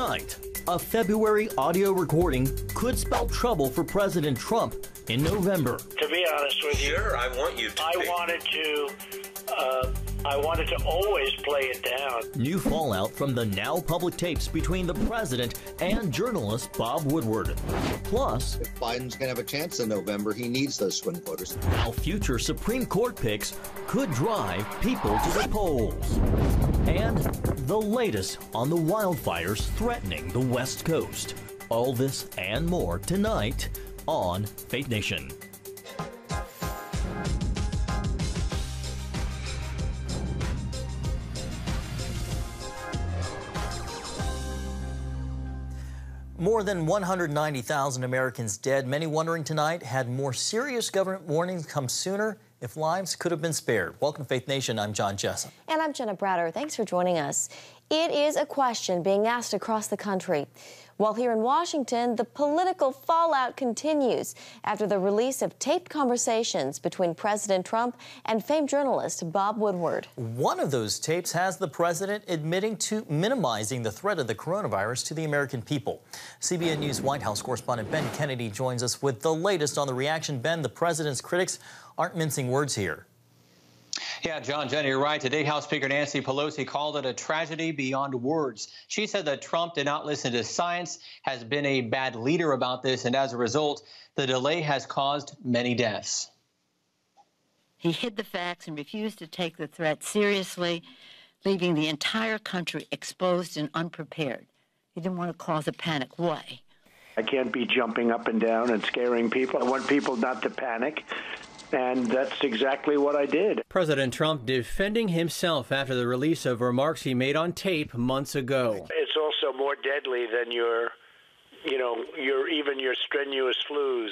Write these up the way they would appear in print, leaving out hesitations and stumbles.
Tonight, a February audio recording could spell trouble for President Trump in November. To be honest with you, sure, I want you to. I wanted to always play it down. New fallout from the now public tapes between the president and journalist Bob Woodward. Plus, if Biden's going to have a chance in November, he needs those swing voters. How future Supreme Court picks could drive people to the polls. And the latest on the wildfires threatening the West Coast. All this and more tonight on Faith Nation. More than 190,000 Americans dead. Many wondering tonight, had more serious government warnings come sooner if lives could have been spared. Welcome to Faith Nation. I'm John Jessup. And I'm Jenna Bratter. Thanks for joining us. It is a question being asked across the country. While here in Washington, the political fallout continues after the release of taped conversations between President Trump and famed journalist Bob Woodward. One of those tapes has the president admitting to minimizing the threat of the coronavirus to the American people. CBN News White House correspondent Ben Kennedy joins us with the latest on the reaction. Ben, the president's critics aren't mincing words here. Yeah, John, Jenny, you're right. Today, House Speaker Nancy Pelosi called it a tragedy beyond words. She said that Trump did not listen to science, has been a bad leader about this, and as a result, the delay has caused many deaths. He hid the facts and refused to take the threat seriously, leaving the entire country exposed and unprepared. He didn't want to cause a panic. Why? I can't be jumping up and down and scaring people. I want people not to panic. And that's exactly what I did. President Trump defending himself after the release of remarks he made on tape months ago. It's also more deadly than your strenuous flus.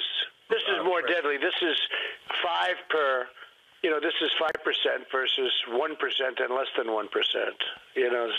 This is more deadly. This is 5 per. This is 5% versus 1% and less than 1%.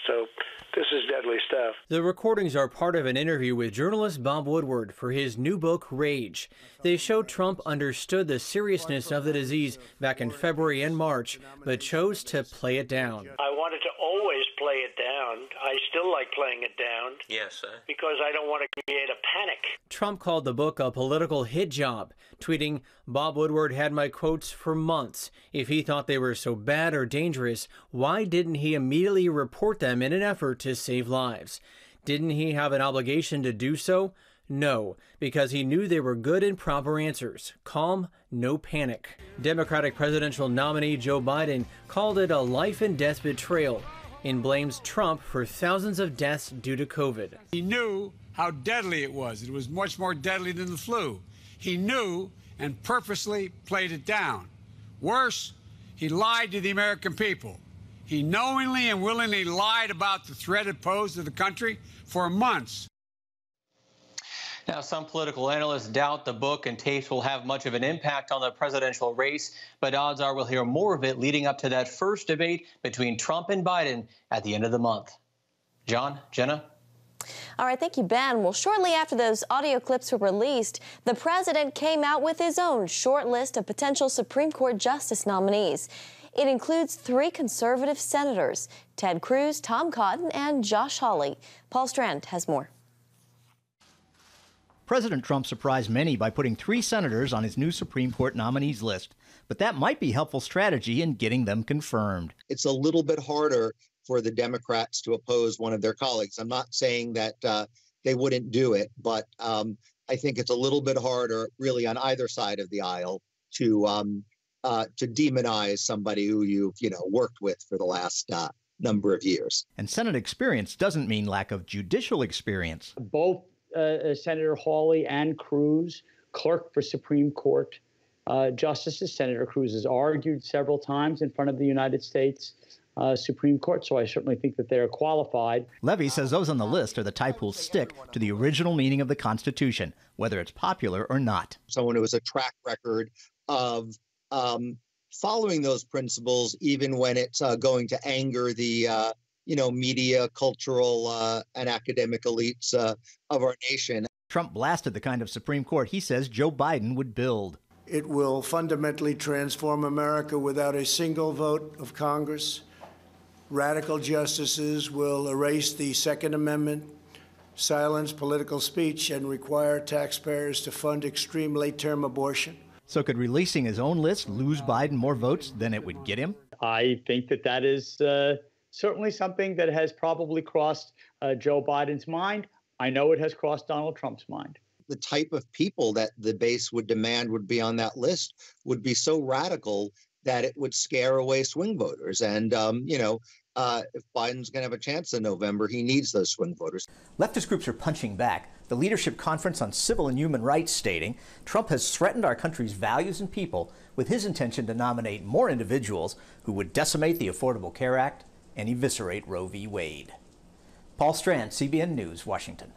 So this is deadly stuff. The recordings are part of an interview with journalist Bob Woodward for his new book, Rage. They show Trump understood the seriousness of the disease back in February and March, but chose to play it down. I wanted to always play it down. I still like playing it down. Yes, sir. Because I don't want to create a panic. Trump called the book a political hit job, tweeting, "Bob Woodward had my quotes for months. If he thought they were so bad or dangerous, why didn't he immediately report them in an effort to save lives? Didn't he have an obligation to do so? No, because he knew they were good and proper answers. Calm, no panic." Democratic presidential nominee Joe Biden called it a life and death betrayal and blames Trump for thousands of deaths due to COVID. He knew how deadly it was. It was much more deadly than the flu. He knew and purposely played it down. Worse, he lied to the American people. He knowingly and willingly lied about the threat it posed to the country for months. Now, some political analysts doubt the book and tapes will have much of an impact on the presidential race, but odds are we'll hear more of it leading up to that first debate between Trump and Biden at the end of the month. John, Jenna? All right, thank you, Ben. Well, shortly after those audio clips were released, the president came out with his own short list of potential Supreme Court justice nominees. It includes 3 conservative senators, Ted Cruz, Tom Cotton, and Josh Hawley. Paul Strand has more. President Trump surprised many by putting 3 senators on his new Supreme Court nominees list, but that might be helpful strategy in getting them confirmed. It's a little bit harder for the Democrats to oppose one of their colleagues. I'm not saying that they wouldn't do it, but I think it's a little bit harder really on either side of the aisle to demonize somebody who you've worked with for the last number of years. And Senate experience doesn't mean lack of judicial experience. Both Senator Hawley and Cruz clerked for Supreme Court justices. Senator Cruz has argued several times in front of the United States Supreme Court, so I certainly think that they're qualified. Levy says those on the list are the type who'll stick to the original meaning of the Constitution, whether it's popular or not. Someone who has a track record of following those principles, even when it's going to anger the media, cultural, and academic elites of our nation. Trump blasted the kind of Supreme Court he says Joe Biden would build. It will fundamentally transform America without a single vote of Congress. Radical justices will erase the Second Amendment, silence political speech, and require taxpayers to fund extreme late-term abortion. So could releasing his own list lose Biden more votes than it would get him? I think that is certainly something that has probably crossed Joe Biden's mind. I know it has crossed Donald Trump's mind. The type of people that the base would demand would be on that list would be so radical that it would scare away swing voters. And, if Biden's going to have a chance in November, he needs those swing voters. Leftist groups are punching back. The Leadership Conference on Civil and Human Rights stating Trump has threatened our country's values and people with his intention to nominate more individuals who would decimate the Affordable Care Act and eviscerate Roe v. Wade. Paul Strand, CBN News, Washington.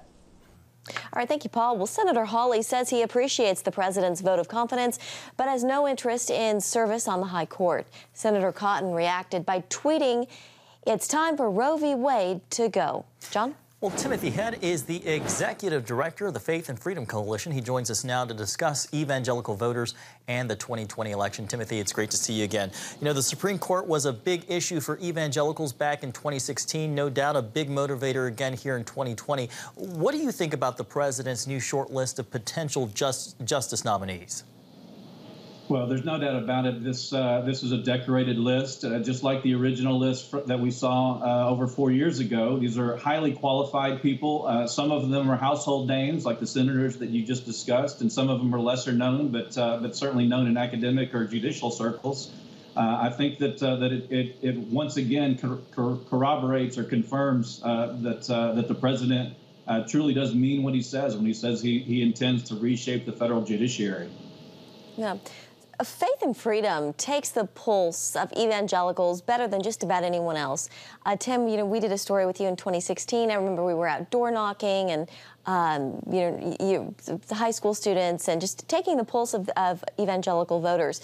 All right, thank you, Paul. Well, Senator Hawley says he appreciates the president's vote of confidence, but has no interest in service on the high court. Senator Cotton reacted by tweeting, "It's time for Roe v. Wade to go." John? Well, Timothy Head is the executive director of the Faith and Freedom Coalition. He joins us now to discuss evangelical voters and the 2020 election. Timothy, it's great to see you again. You know, the Supreme Court was a big issue for evangelicals back in 2016. No doubt a big motivator again here in 2020. What do you think about the president's new short list of potential justice nominees? Well, there's no doubt about it. This is a decorated list, just like the original list that we saw over 4 years ago. These are highly qualified people. Some of them are household names, like the senators that you just discussed, and some of them are lesser known, but certainly known in academic or judicial circles. I think that it once again corroborates or confirms that the president truly does mean what he says when he says he intends to reshape the federal judiciary. Yeah. Faith and Freedom takes the pulse of evangelicals better than just about anyone else. Tim, we did a story with you in 2016. I remember we were out door knocking and, the high school students and just taking the pulse of evangelical voters.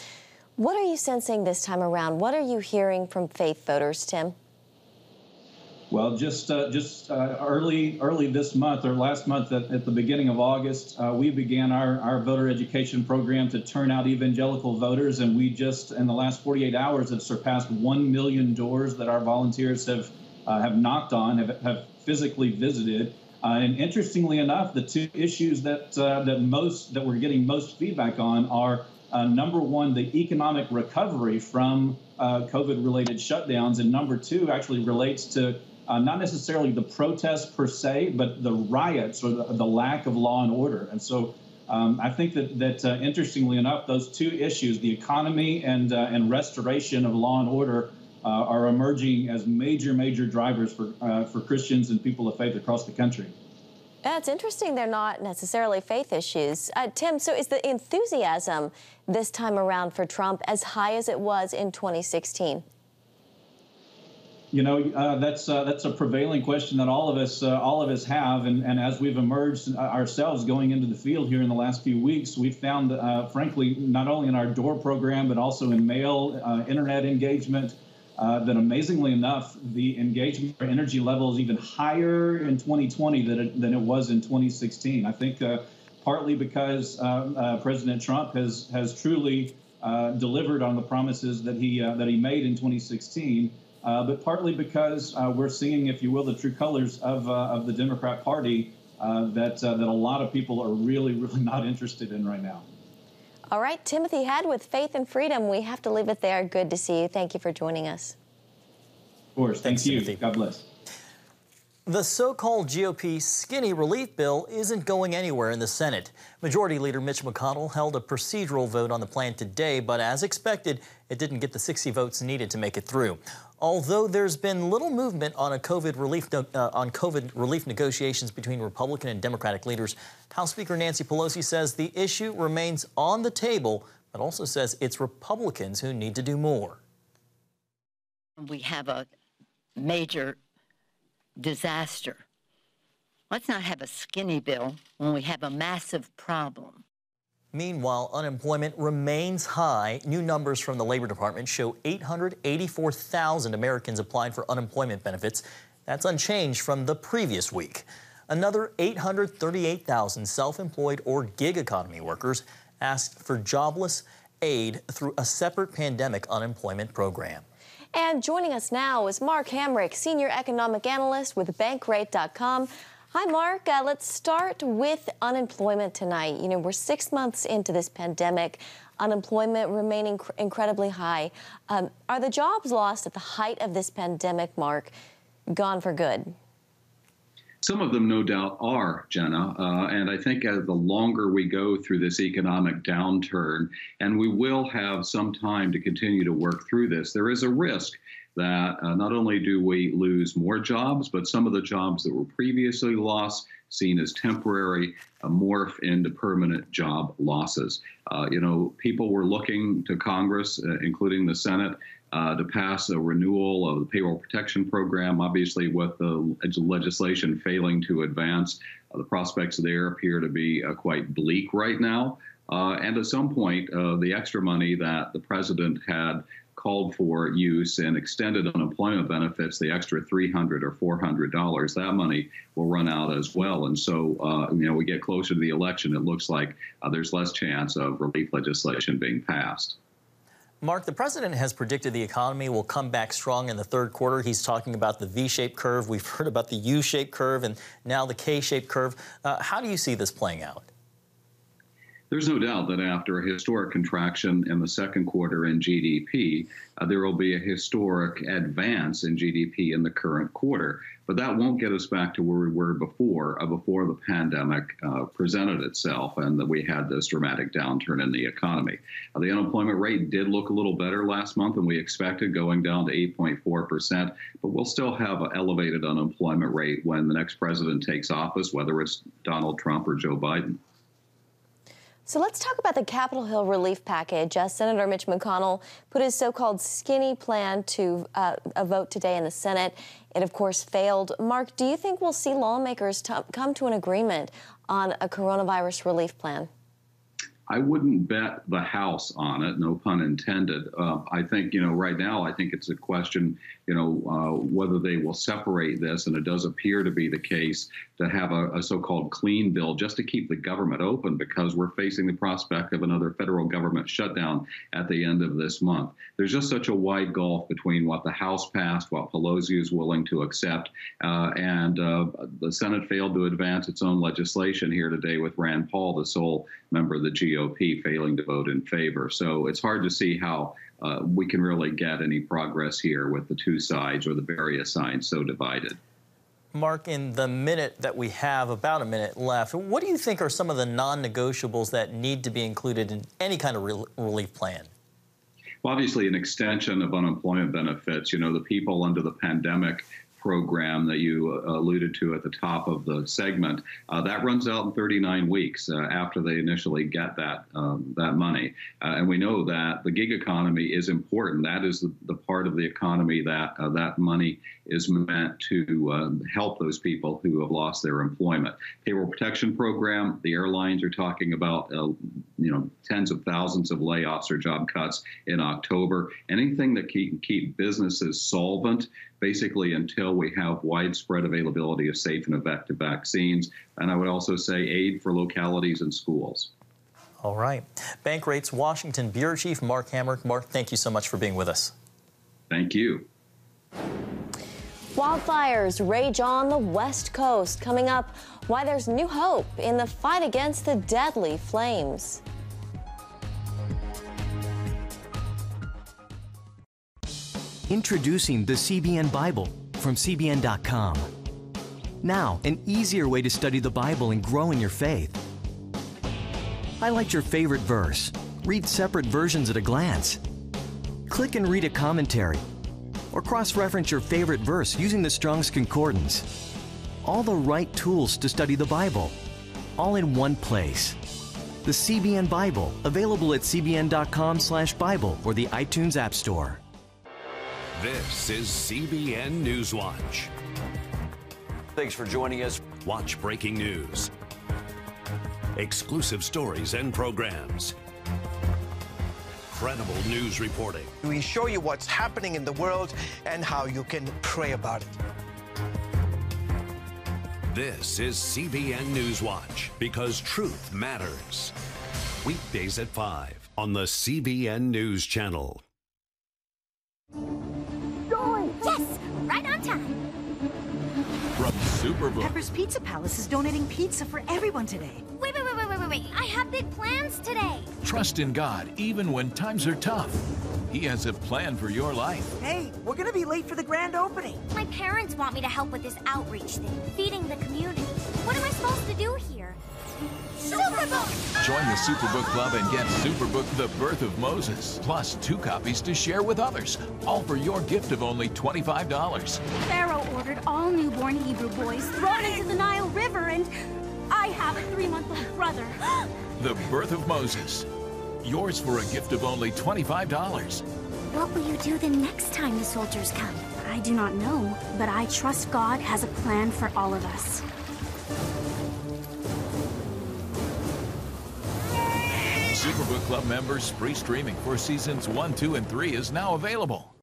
What are you sensing this time around? What are you hearing from faith voters, Tim? Well, just early this month or last month at the beginning of August, we began our voter education program to turn out evangelical voters, and we just in the last 48 hours have surpassed 1 million doors that our volunteers have knocked on, have physically visited. And interestingly enough, the two issues that we're getting most feedback on are number one, the economic recovery from COVID-related shutdowns, and number two actually relates to not necessarily the protests per se, but the riots or the lack of law and order. And so I think that interestingly enough, those two issues, the economy and restoration of law and order, are emerging as major drivers for Christians and people of faith across the country. It's interesting they're not necessarily faith issues. Tim, so is the enthusiasm this time around for Trump as high as it was in 2016? That's a prevailing question that all of us have, and as we've emerged ourselves going into the field here in the last few weeks, we've found, frankly, not only in our door program but also in mail, internet engagement, that amazingly enough, the engagement or energy level is even higher in 2020 than it was in 2016. I think partly because President Trump has truly delivered on the promises that he made in 2016. But partly because we're seeing, if you will, the true colors of the Democrat Party that a lot of people are really not interested in right now. All right, Timothy Head with Faith and Freedom. We have to leave it there. Good to see you. Thank you for joining us. Of course. Thank you. Timothy. God bless. The so-called GOP skinny relief bill isn't going anywhere in the Senate. Majority Leader Mitch McConnell held a procedural vote on the plan today, but as expected, it didn't get the 60 votes needed to make it through. Although there's been little movement on COVID relief negotiations between Republican and Democratic leaders, House Speaker Nancy Pelosi says the issue remains on the table, but also says it's Republicans who need to do more. We have a major disaster. Let's not have a skinny bill when we have a massive problem. Meanwhile, unemployment remains high. New numbers from the Labor Department show 884,000 Americans applied for unemployment benefits. That's unchanged from the previous week. Another 838,000 self-employed or gig economy workers asked for jobless aid through a separate pandemic unemployment program. And joining us now is Mark Hamrick, Senior Economic Analyst with Bankrate.com. Hi, Mark. Let's start with unemployment tonight. You know, we're 6 months into this pandemic. Unemployment remaining incredibly high. Are the jobs lost at the height of this pandemic, Mark, gone for good? Some of them, no doubt, are, Jenna. And I think as the longer we go through this economic downturn, and we will have some time to continue to work through this, there is a risk that not only do we lose more jobs, but some of the jobs that were previously lost, seen as temporary, morph into permanent job losses. People were looking to Congress, including the Senate, to pass a renewal of the payroll protection program. Obviously, with the legislation failing to advance, the prospects there appear to be quite bleak right now. And at some point, the extra money that the president had called for use in extended unemployment benefits, the extra $300 or $400, that money will run out as well. And so, we get closer to the election, it looks like there's less chance of relief legislation being passed. Mark, the president has predicted the economy will come back strong in the third quarter. He's talking about the V-shaped curve. We've heard about the U-shaped curve and now the K-shaped curve. How do you see this playing out? There's no doubt that after a historic contraction in the second quarter in GDP, there will be a historic advance in GDP in the current quarter. But that won't get us back to where we were before the pandemic presented itself and that we had this dramatic downturn in the economy. The unemployment rate did look a little better last month than we expected, going down to 8.4%. But we'll still have an elevated unemployment rate when the next president takes office, whether it's Donald Trump or Joe Biden. So let's talk about the Capitol Hill relief package. Senator Mitch McConnell put his so-called skinny plan to a vote today in the Senate. It, of course, failed. Mark, do you think we'll see lawmakers come to an agreement on a coronavirus relief plan? I wouldn't bet the house on it, no pun intended. I think, right now, I think it's a question, whether they will separate this, and it does appear to be the case, to have a so-called clean bill just to keep the government open, because we're facing the prospect of another federal government shutdown at the end of this month. There's just such a wide gulf between what the House passed, what Pelosi is willing to accept, and the Senate failed to advance its own legislation here today with Rand Paul, the sole member of the GOP, failing to vote in favor. So it's hard to see how we can really get any progress here with the two sides or the various sides so divided. Mark, in the minute that we have, about a minute left, what do you think are some of the non-negotiables that need to be included in any kind of relief plan? Well, obviously, an extension of unemployment benefits. The people under the pandemic program that you alluded to at the top of the segment, that runs out in 39 weeks after they initially get that money. And we know that the gig economy is important. That is the part of the economy that that money is meant to help those people who have lost their employment. Payroll protection program, the airlines are talking about tens of thousands of layoffs or job cuts in October. Anything that can keep businesses solvent, basically until we have widespread availability of safe and effective vaccines. And I would also say aid for localities and schools. All right. Bankrate's Washington Bureau Chief Mark Hamrick. Mark, thank you so much for being with us. Thank you. Wildfires rage on the West Coast. Coming up, why there's new hope in the fight against the deadly flames. Introducing the CBN Bible from CBN.com. Now, an easier way to study the Bible and grow in your faith. Highlight your favorite verse. Read separate versions at a glance. Click and read a commentary. Or cross-reference your favorite verse using the Strong's Concordance. All the right tools to study the Bible, all in one place. The CBN Bible, available at cbn.com/Bible or the iTunes App Store. This is CBN Newswatch. Thanks for joining us. Watch breaking news, exclusive stories and programs, credible news reporting. We show you what's happening in the world and how you can pray about it. This is CBN Newswatch, because truth matters. Weekdays at 5 on the CBN News Channel. Yes, right on time. from Superbook. Pepper's Pizza Palace is donating pizza for everyone today. Wait. I have big plans today. Trust in God even when times are tough. He has a plan for your life. Hey, we're gonna be late for the grand opening. My parents want me to help with this outreach thing, feeding the community. What am I supposed to do here? Superbook! Join the Superbook Club and get Superbook The Birth of Moses, plus 2 copies to share with others, all for your gift of only $25. Pharaoh ordered all newborn Hebrew boys thrown into the Nile River, and I have a 3-month-old brother. The Birth of Moses. Yours for a gift of only $25. What will you do the next time the soldiers come? I do not know, but I trust God has a plan for all of us. Superbook Club members, free streaming for seasons 1, 2, and 3 is now available.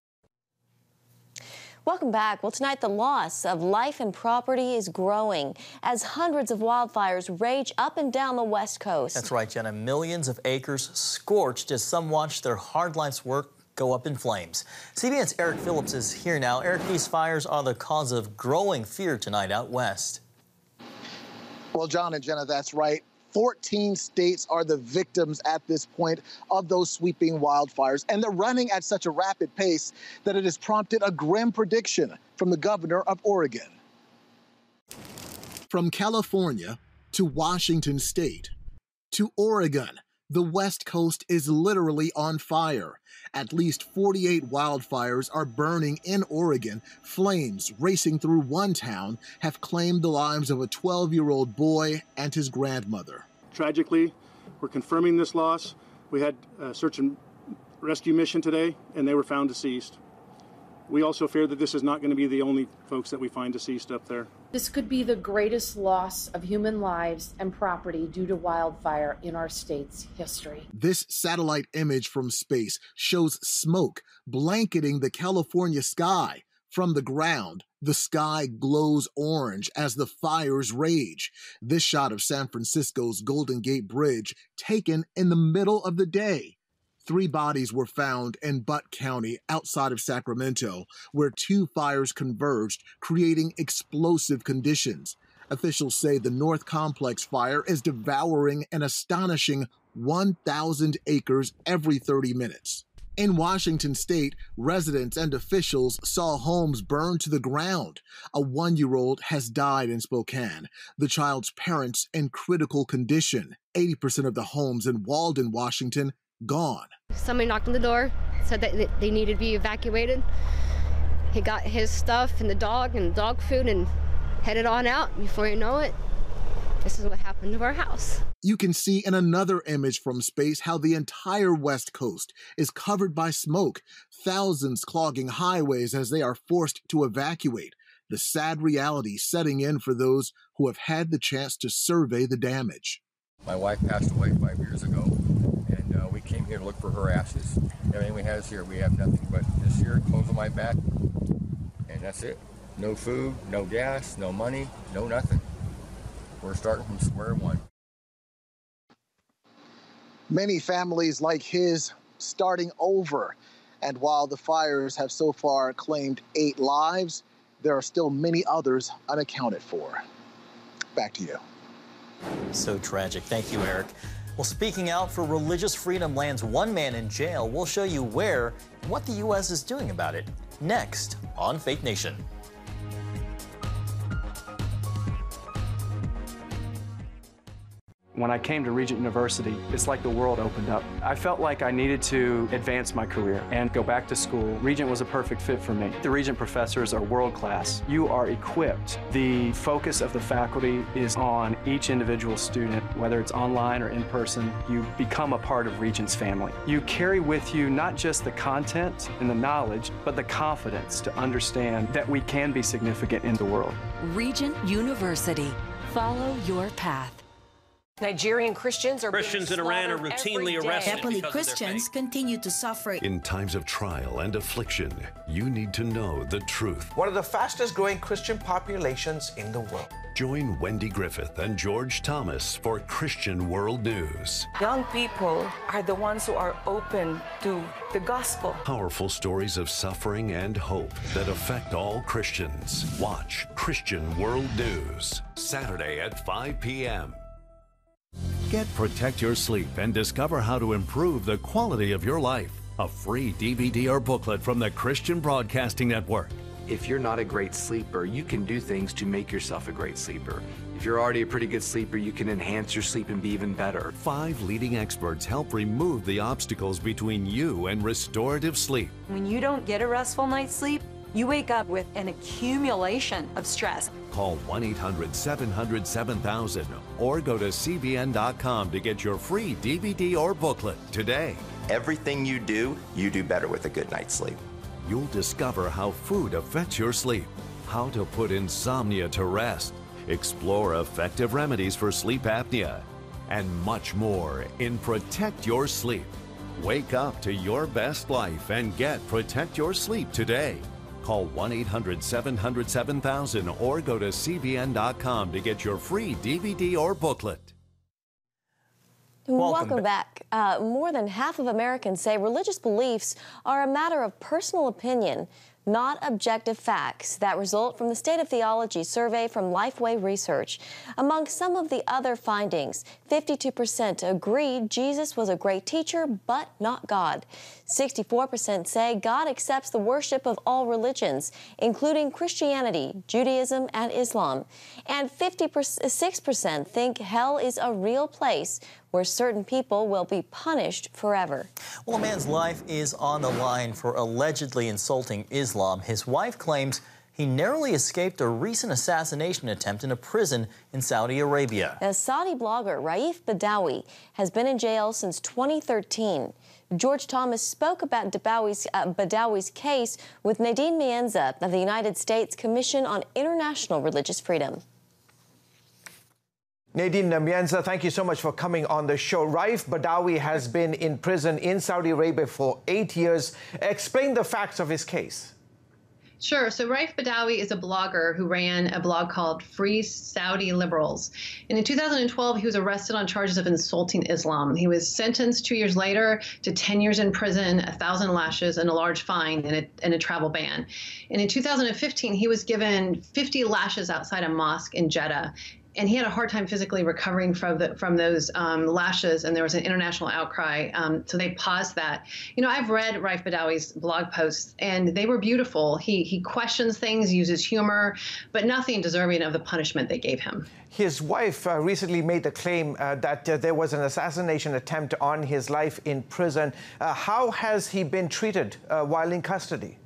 Welcome back. Well, tonight the loss of life and property is growing as hundreds of wildfires rage up and down the West Coast. That's right, Jenna. Millions of acres scorched as some watch their hard life's work go up in flames. CBN's Eric Phillips is here now. Eric, these fires are the cause of growing fear tonight out west. Well, John and Jenna, that's right. 14 states are the victims at this point of those sweeping wildfires, and they're running at such a rapid pace that it has prompted a grim prediction from the governor of Oregon. From California to Washington State to Oregon, the West Coast is literally on fire. At least 48 wildfires are burning in Oregon. Flames racing through one town have claimed the lives of a 12-year-old boy and his grandmother. Tragically, we're confirming this loss. We had a search and rescue mission today, and they were found deceased. We also fear that this is not going to be the only folks that we find deceased up there. This could be the greatest loss of human lives and property due to wildfire in our state's history. This satellite image from space shows smoke blanketing the California sky. From the ground, the sky glows orange as the fires rage. This shot of San Francisco's Golden Gate Bridge taken in the middle of the day. 3 bodies were found in Butte County outside of Sacramento, where 2 fires converged, creating explosive conditions. Officials say the North Complex fire is devouring an astonishing 1,000 acres every 30 minutes. In Washington state, residents and officials saw homes burn to the ground. A 1-year-old has died in Spokane. The child's parents in critical condition. 80% of the homes in Walden, Washington, gone. Somebody knocked on the door, said that they needed to be evacuated. He got his stuff and the dog food and headed on out. Before you know it, this is what happened to our house. You can see in another image from space how the entire West Coast is covered by smoke, thousands clogging highways as they are forced to evacuate. The sad reality setting in for those who have had the chance to survey the damage. My wife passed away 5 years ago, and we came here to look for her ashes. Everything we have is here. We have nothing but this here, clothes on my back, and that's it. No food, no gas, no money, no nothing. We're starting from square one. Many families like his starting over. And while the fires have so far claimed 8 lives, there are still many others unaccounted for. Back to you. So tragic. Thank you, Eric. Well, speaking out for religious freedom lands one man in jail. We'll show you where and what the U.S. is doing about it. Next on Faith Nation. When I came to Regent University, it's like the world opened up. I felt like I needed to advance my career and go back to school. Regent was a perfect fit for me. The Regent professors are world class. You are equipped. The focus of the faculty is on each individual student, whether it's online or in person. You become a part of Regent's family. You carry with you not just the content and the knowledge, but the confidence to understand that we can be significant in the world. Regent University. Follow your path. Nigerian Christians in Iran are routinely arrested. Happily, Christians continue to suffer. In times of trial and affliction, you need to know the truth. One of the fastest growing Christian populations in the world. Join Wendy Griffith and George Thomas for Christian World News. Young people are the ones who are open to the gospel. Powerful stories of suffering and hope that affect all Christians. Watch Christian World News, Saturday at 5 p.m. Get Protect Your Sleep and discover how to improve the quality of your life. A free DVD or booklet from the Christian Broadcasting Network. If you're not a great sleeper, you can do things to make yourself a great sleeper. If you're already a pretty good sleeper, you can enhance your sleep and be even better. 5 leading experts help remove the obstacles between you and restorative sleep. When you don't get a restful night's sleep, you wake up with an accumulation of stress. Call 1-800-700-7000 or go to cbn.com to get your free DVD or booklet today. Everything you do better with a good night's sleep. You'll discover how food affects your sleep, how to put insomnia to rest, explore effective remedies for sleep apnea, and much more in Protect Your Sleep. Wake up to your best life and get Protect Your Sleep today. Call 1-800-700-7000 or go to cbn.com to get your free DVD or booklet. Welcome back. More than half of Americans say religious beliefs are a matter of personal opinion, not objective facts that result from the State of Theology survey from Lifeway Research. Among some of the other findings, 52% agree Jesus was a great teacher, but not God. 64% say God accepts the worship of all religions, including Christianity, Judaism, and Islam. And 6% think hell is a real place where certain people will be punished forever. Well, a man's life is on the line for allegedly insulting Islam. His wife claims he narrowly escaped a recent assassination attempt in a prison in Saudi Arabia. The Saudi blogger Raif Badawi has been in jail since 2013. George Thomas spoke about Badawi's case with Nadine Mienza of the United States Commission on International Religious Freedom. Nadine Mienza, thank you so much for coming on the show. Raif Badawi has been in prison in Saudi Arabia for 8 years. Explain the facts of his case. Sure. So Raif Badawi is a blogger who ran a blog called Free Saudi Liberals. And in 2012, he was arrested on charges of insulting Islam. He was sentenced 2 years later to 10 years in prison, 1,000 lashes, and a large fine and a travel ban. And in 2015, he was given 50 lashes outside a mosque in Jeddah. And he had a hard time physically recovering from those lashes, and there was an international outcry. So they paused that. You know, I've read Raif Badawi's blog posts, and they were beautiful. He questions things, uses humor, but nothing deserving of the punishment they gave him. His wife recently made the claim that there was an assassination attempt on his life in prison. How has he been treated while in custody?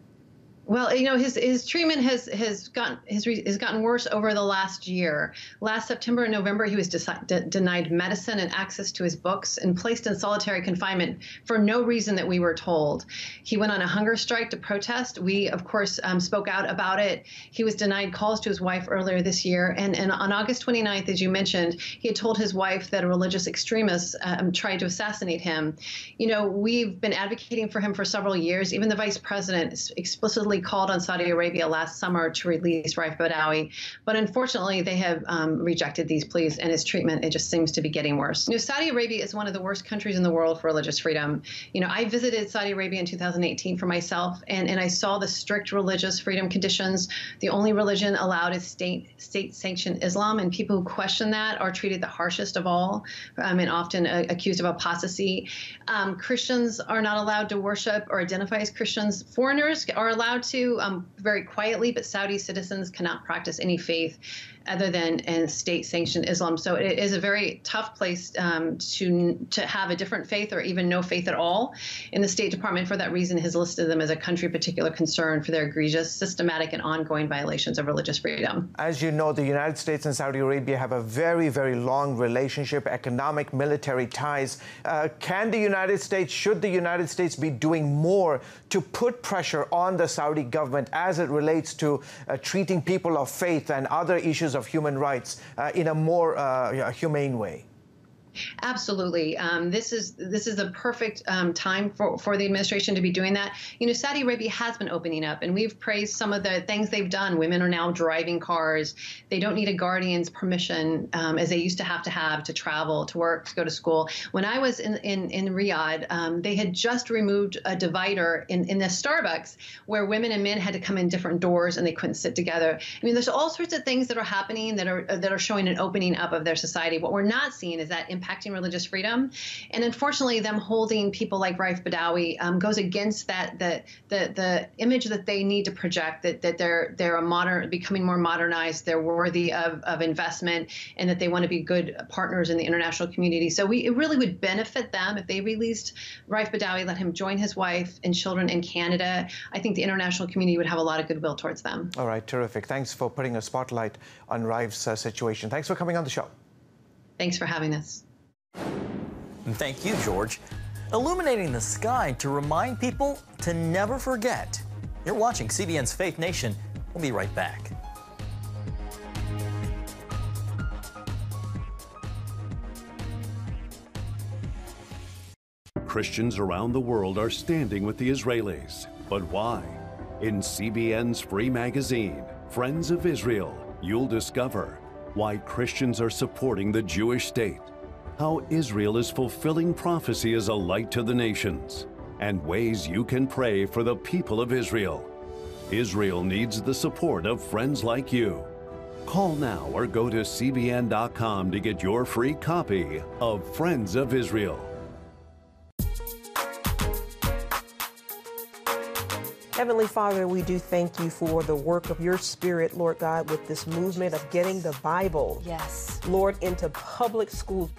Well, you know, his treatment has gotten worse over the last year. Last September and November, he was denied medicine and access to his books and placed in solitary confinement for no reason that we were told. He went on a hunger strike to protest. We, of course, spoke out about it. He was denied calls to his wife earlier this year. And on August 29th, as you mentioned, he had told his wife that a religious extremist tried to assassinate him. You know, we've been advocating for him for several years. Even the vice president explicitly called on Saudi Arabia last summer to release Raif Badawi, but unfortunately they have rejected these pleas, and his treatment, it just seems to be getting worse. You know, Saudi Arabia is one of the worst countries in the world for religious freedom. You know, I visited Saudi Arabia in 2018 for myself, and I saw the strict religious freedom conditions. The only religion allowed is state-sanctioned Islam, and people who question that are treated the harshest of all, and often accused of apostasy. Christians are not allowed to worship or identify as Christians. Foreigners are allowed to very quietly, but Saudi citizens cannot practice any faith other than in state-sanctioned Islam. So it is a very tough place to have a different faith or even no faith at all. And the State Department, for that reason, has listed them as a country of particular concern for their egregious, systematic, and ongoing violations of religious freedom. As you know, the United States and Saudi Arabia have a very, very long relationship, economic, military ties. Should the United States be doing more to put pressure on the Saudi government as it relates to treating people of faith and other issues of human rights in a more humane way? Absolutely. This is a perfect time for the administration to be doing that. You know, Saudi Arabia has been opening up, and we've praised some of the things they've done. Women are now driving cars. They don't need a guardian's permission as they used to have to travel, to work, to go to school. When I was in Riyadh, they had just removed a divider in the Starbucks where women and men had to come in different doors and they couldn't sit together. I mean, there's all sorts of things that are happening that are showing an opening up of their society. What we're not seeing is that impacting religious freedom, and unfortunately, them holding people like Raif Badawi goes against the image that they need to project, that they're a modern, becoming more modernized, they're worthy of investment, and that they want to be good partners in the international community. So it really would benefit them if they released Raif Badawi, let him join his wife and children in Canada. I think the international community would have a lot of goodwill towards them. All right, terrific. Thanks for putting a spotlight on Raif's situation. Thanks for coming on the show. Thanks for having us. And thank you, George. Illuminating the sky to remind people to never forget. You're watching CBN's Faith Nation. We'll be right back. Christians around the world are standing with the Israelis. But why? In CBN's free magazine, Friends of Israel, you'll discover why Christians are supporting the Jewish state, how Israel is fulfilling prophecy as a light to the nations, and ways you can pray for the people of Israel. Israel needs the support of friends like you. Call now or go to cbn.com to get your free copy of Friends of Israel. Heavenly Father, we do thank you for the work of your Spirit, Lord God, with this movement of getting the Bible, Yes. Lord, into public schools.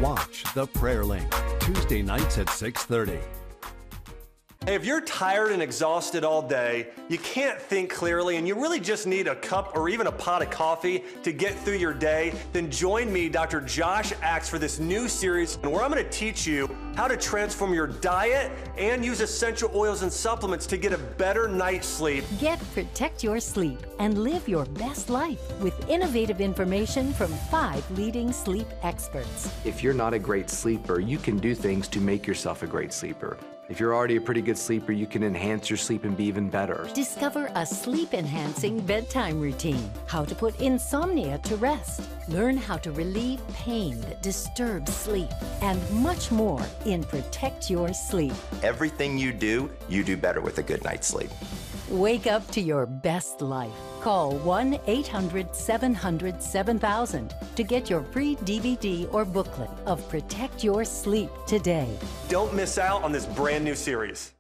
Watch The Prayer Link, Tuesday nights at 6:30. Hey, if you're tired and exhausted all day, you can't think clearly, and you really just need a cup or even a pot of coffee to get through your day, then join me, Dr. Josh Axe, for this new series where I'm going to teach you how to transform your diet and use essential oils and supplements to get a better night's sleep. Get Protect Your Sleep and live your best life with innovative information from 5 leading sleep experts. If you're not a great sleeper, you can do things to make yourself a great sleeper. If you're already a pretty good sleeper, you can enhance your sleep and be even better. Discover a sleep-enhancing bedtime routine, how to put insomnia to rest, learn how to relieve pain that disturbs sleep, and much more in Protect Your Sleep. Everything you do better with a good night's sleep. Wake up to your best life. Call 1-800-700-7000 to get your free DVD or booklet of Protect Your Sleep today. Don't miss out on this brand new series.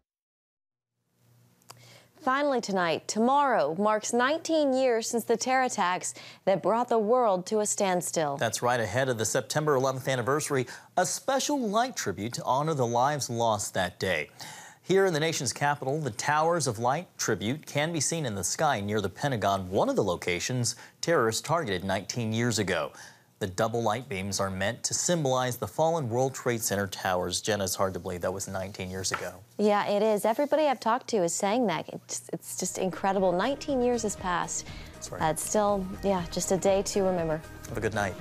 Finally tonight, tomorrow marks 19 years since the terror attacks that brought the world to a standstill. That's right, ahead of the September 11th anniversary, a special light tribute to honor the lives lost that day. Here in the nation's capital, the Towers of Light tribute can be seen in the sky near the Pentagon, one of the locations terrorists targeted 19 years ago. The double light beams are meant to symbolize the fallen World Trade Center towers. Jenna, it's hard to believe that was 19 years ago. Yeah, it is. Everybody I've talked to is saying that. It's just incredible. 19 years has passed. That's right. It's still, yeah, just a day to remember. Have a good night.